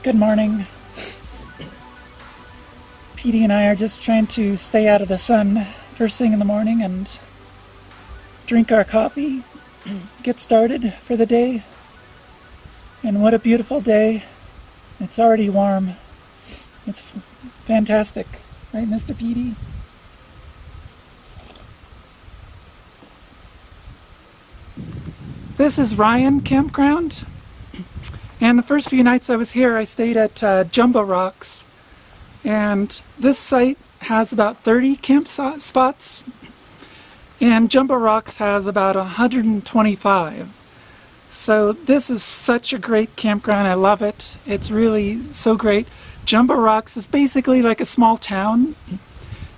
Good morning. Petey and I are just trying to stay out of the sun first thing in the morning and drink our coffee, get started for the day. And what a beautiful day. It's already warm. It's fantastic. Right, Mr. Petey? This is Ryan Campground. And the first few nights I was here, I stayed at Jumbo Rocks. And this site has about 30 camp spots. And Jumbo Rocks has about 125. So this is such a great campground. I love it. It's really so great. Jumbo Rocks is basically like a small town.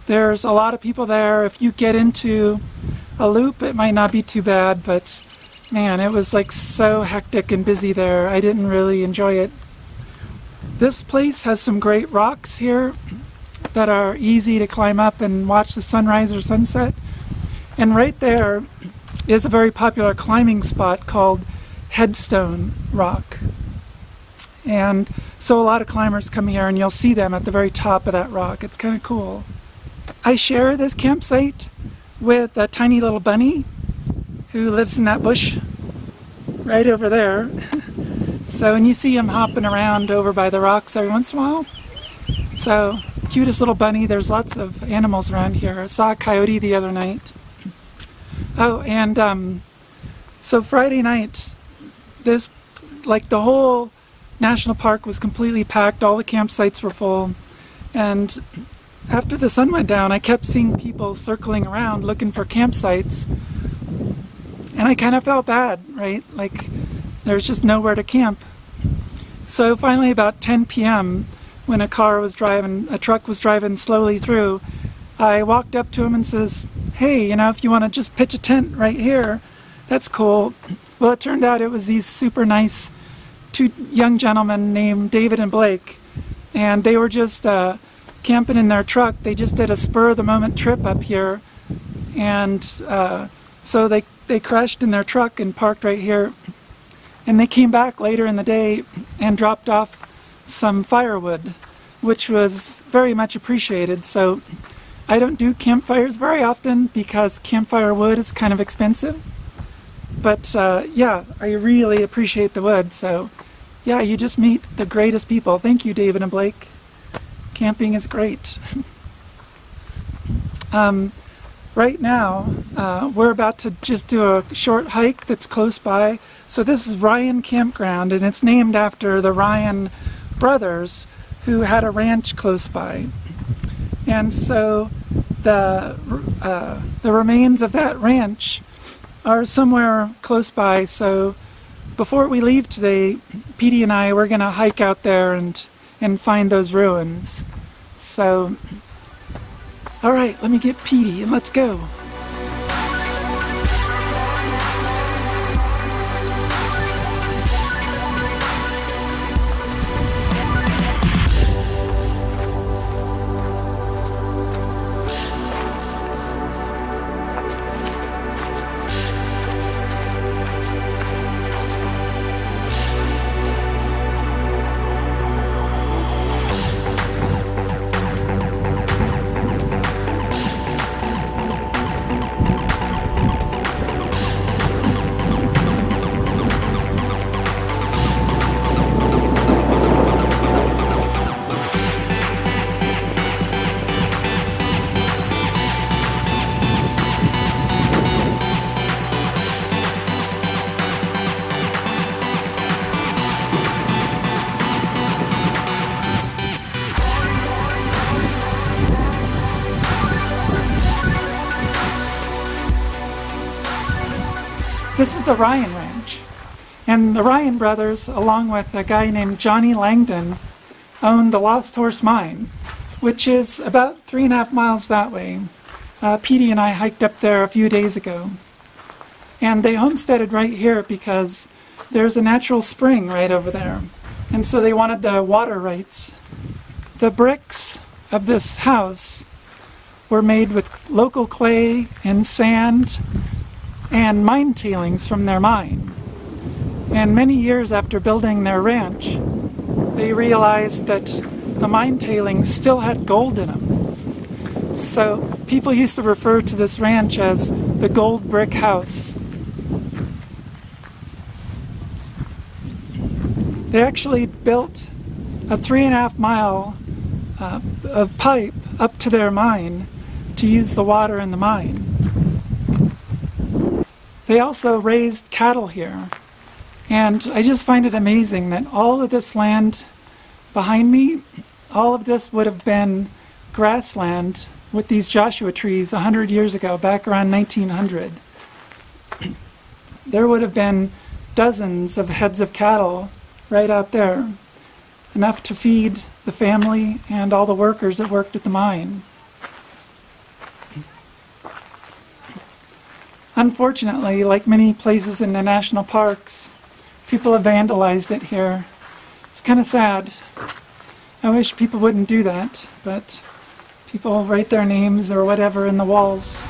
There's a lot of people there. If you get into a loop, it might not be too bad, but man, it was like so hectic and busy there. I didn't really enjoy it. This place has some great rocks here that are easy to climb up and watch the sunrise or sunset. And right there is a very popular climbing spot called Headstone Rock. And so a lot of climbers come here and you'll see them at the very top of that rock. It's kind of cool. I share this campsite with a tiny little bunny who lives in that bush right over there. So, and you see him hopping around over by the rocks every once in a while. So, cutest little bunny. There's lots of animals around here. I saw a coyote the other night. Oh, and so Friday night, this, like the whole national park was completely packed. All the campsites were full. And after the sun went down, I kept seeing people circling around looking for campsites. And I kind of felt bad, right? Like there's just nowhere to camp. So finally about 10 p.m. when a truck was driving slowly through, I walked up to him and says, hey, you know, if you want to just pitch a tent right here, that's cool. Well, it turned out it was these super nice two young gentlemen named David and Blake. And they were just camping in their truck. They just did a spur-of-the-moment trip up here. And so they crashed in their truck and parked right here. And they came back later in the day and dropped off some firewood, which was very much appreciated. So I don't do campfires very often because campfire wood is kind of expensive. But yeah, I really appreciate the wood. So yeah, you just meet the greatest people. Thank you, David and Blake. Camping is great. Right now, we're about to just do a short hike that's close by. So this is Ryan Campground, and it's named after the Ryan brothers who had a ranch close by. And so the remains of that ranch are somewhere close by. So before we leave today, Petey and I, we're going to hike out there and find those ruins. So all right, let me get Petey and let's go. This is the Ryan Ranch, and the Ryan brothers, along with a guy named Johnny Langdon, own the Lost Horse Mine, which is about 3.5 miles that way. Petey and I hiked up there a few days ago. And they homesteaded right here because there's a natural spring right over there. And so they wanted the water rights. The bricks of this house were made with local clay and sand and mine tailings from their mine. And many years after building their ranch, they realized that the mine tailings still had gold in them. So people used to refer to this ranch as the Gold Brick House. They actually built a 3.5 mile of pipe up to their mine to use the water in the mine. They also raised cattle here, and I just find it amazing that all of this land behind me, all of this would have been grassland with these Joshua trees 100 years ago, back around 1900. There would have been dozens of heads of cattle right out there, enough to feed the family and all the workers that worked at the mine. Unfortunately, like many places in the national parks, people have vandalized it here. It's kind of sad. I wish people wouldn't do that, but people write their names or whatever in the walls.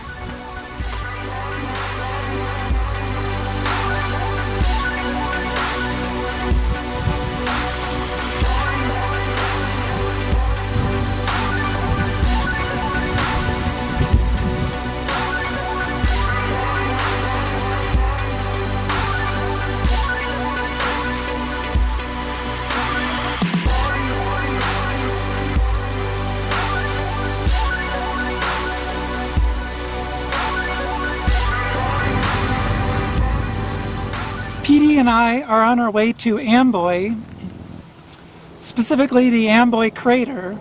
Petey and I are on our way to Amboy, specifically the Amboy Crater,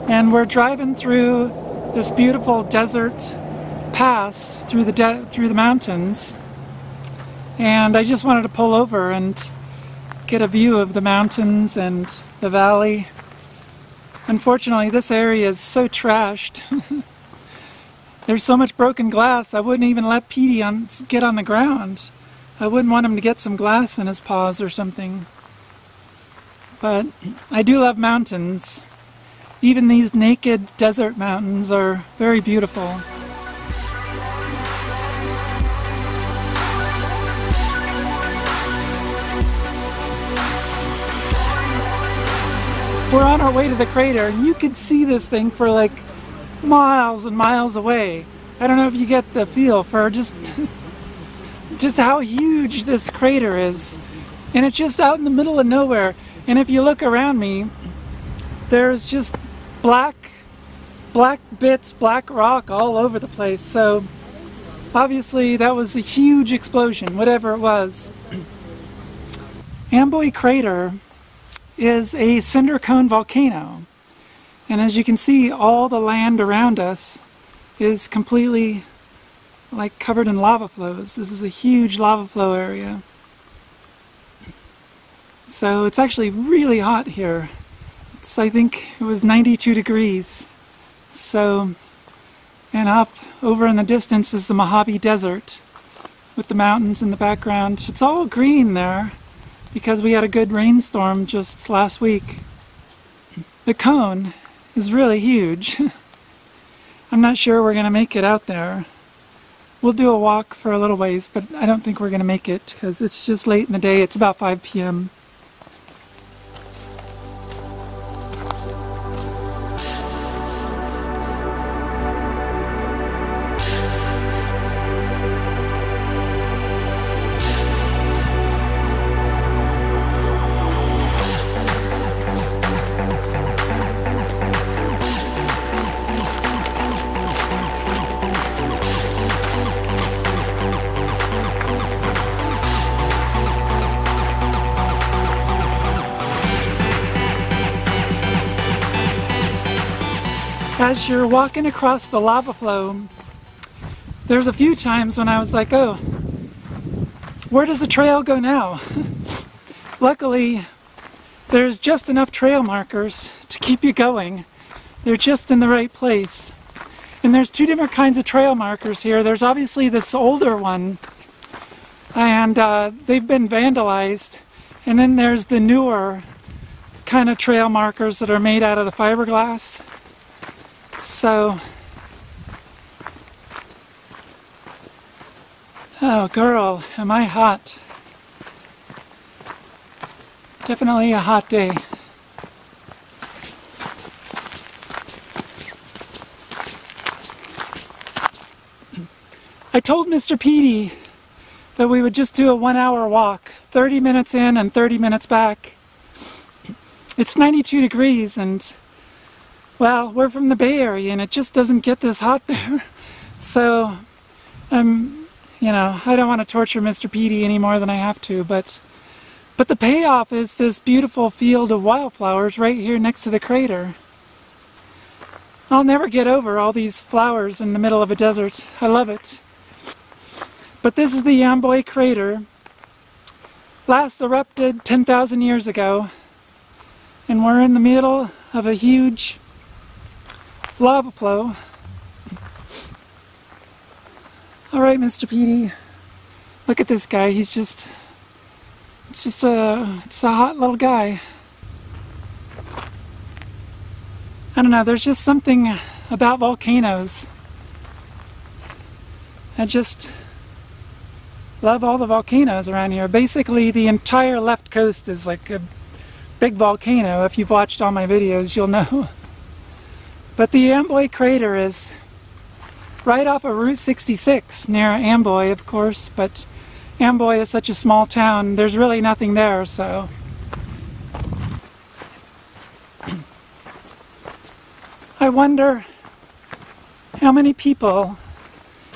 and we're driving through this beautiful desert pass through the mountains, and I just wanted to pull over and get a view of the mountains and the valley. Unfortunately, this area is so trashed. There's so much broken glass, I wouldn't even let Petey get on the ground. I wouldn't want him to get some glass in his paws or something. But I do love mountains. Even these naked desert mountains are very beautiful. We're on our way to the crater, and you could see this thing for like miles and miles away. I don't know if you get the feel for just how huge this crater is. And it's just out in the middle of nowhere. And if you look around me, there's just black bits, black rock all over the place. So obviously that was a huge explosion, whatever it was. Amboy Crater is a cinder cone volcano. And as you can see, all the land around us is completely like covered in lava flows. This is a huge lava flow area. So it's actually really hot here. I think it was 92 degrees. So, and off over in the distance is the Mojave Desert with the mountains in the background. It's all green there because we had a good rainstorm just last week. The cone is really huge. I'm not sure we're going to make it out there. We'll do a walk for a little ways, but I don't think we're going to make it because it's just late in the day. It's about 5 p.m. As you're walking across the lava flow, there's a few times when I was like, oh, where does the trail go now? Luckily, there's just enough trail markers to keep you going. They're just in the right place. And there's two different kinds of trail markers here. There's obviously this older one, and they've been vandalized. And then there's the newer kind of trail markers that are made out of the fiberglass. So, oh girl, am I hot. Definitely a hot day. I told Mr. Petey that we would just do a 1-hour walk, 30 minutes in and 30 minutes back. It's 92 degrees and, well, we're from the Bay Area and it just doesn't get this hot there. So, you know, I don't want to torture Mr. Petey any more than I have to, but the payoff is this beautiful field of wildflowers right here next to the crater. I'll never get over all these flowers in the middle of a desert. I love it. But this is the Amboy Crater. Last erupted 10,000 years ago. And we're in the middle of a huge lava flow. Alright, Mr. Petey. Look at this guy. He's just... it's a hot little guy. I don't know, there's just something about volcanoes. I just love all the volcanoes around here. Basically, the entire left coast is like a big volcano. If you've watched all my videos, you'll know. But the Amboy Crater is right off of Route 66, near Amboy, of course, but Amboy is such a small town, there's really nothing there, so... I wonder how many people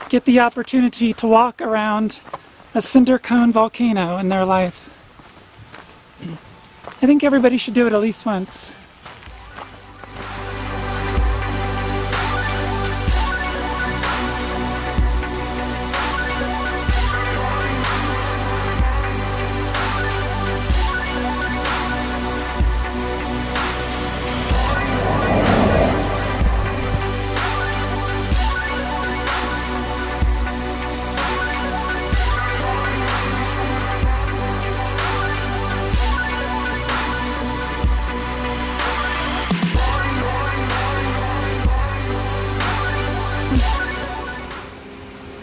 get the opportunity to walk around a cinder cone volcano in their life. I think everybody should do it at least once.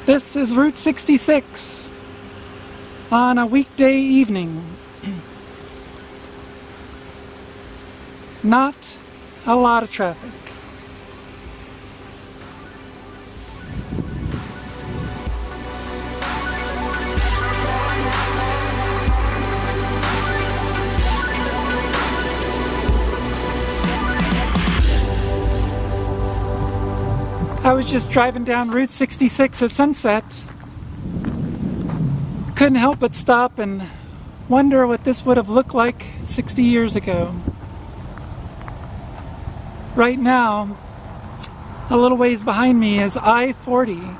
This is Route 66 on a weekday evening. Not a lot of traffic. I was just driving down Route 66 at sunset. Couldn't help but stop and wonder what this would have looked like 60 years ago. Right now, a little ways behind me is I-40,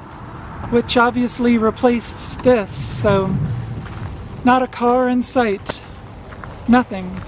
which obviously replaced this, so not a car in sight. Nothing.